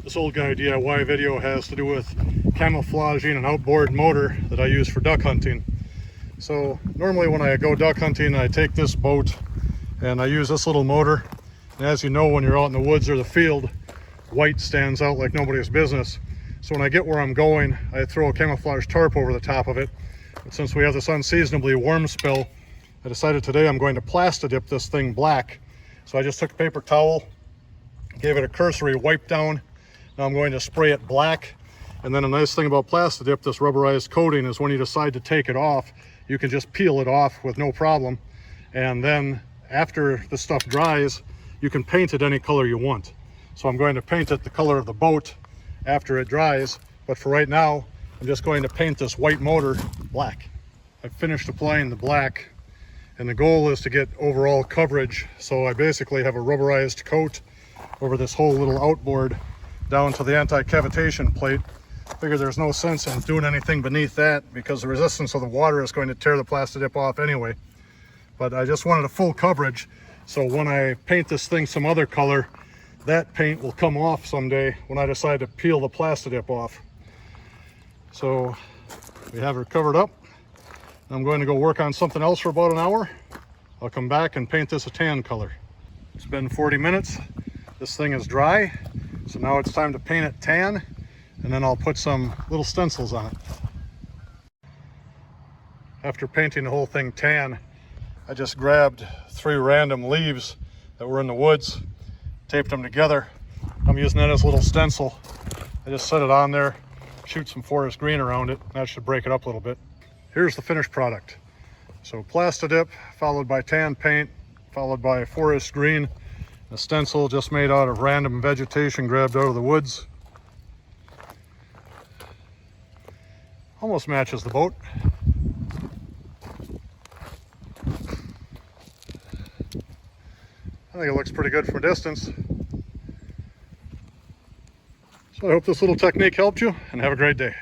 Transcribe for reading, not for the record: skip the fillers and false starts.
This old guy DIY video has to do with camouflaging an outboard motor that I use for duck hunting. So normally when I go duck hunting, I take this boat and I use this little motor. And as you know, when you're out in the woods or the field, white stands out like nobody's business. So when I get where I'm going, I throw a camouflage tarp over the top of it. But since we have this unseasonably warm spell, I decided today I'm going to PlastiDip this thing black. So I just took a paper towel, gave it a cursory wipe down. Now I'm going to spray it black. And then a nice thing about PlastiDip, this rubberized coating, is when you decide to take it off, you can just peel it off with no problem. And then after the stuff dries, you can paint it any color you want. So I'm going to paint it the color of the boat after it dries. But for right now, I'm just going to paint this white motor black. I've finished applying the black, and the goal is to get overall coverage. So I basically have a rubberized coat over this whole little outboard down to the anti-cavitation plate. I figure there's no sense in doing anything beneath that because the resistance of the water is going to tear the PlastiDip off anyway. But I just wanted a full coverage, so when I paint this thing some other color, that paint will come off someday when I decide to peel the PlastiDip off. So we have her covered up. I'm going to go work on something else for about an hour. I'll come back and paint this a tan color. It's been 40 minutes. This thing is dry. So now it's time to paint it tan, and then I'll put some little stencils on it. After painting the whole thing tan, I just grabbed 3 random leaves that were in the woods, taped them together. I'm using that as a little stencil. I just set it on there, shoot some forest green around it. That should break it up a little bit. Here's the finished product. So PlastiDip followed by tan paint, followed by forest green, a stencil just made out of random vegetation grabbed out of the woods. Almost matches the boat. I think it looks pretty good from a distance. So I hope this little technique helped you, and have a great day.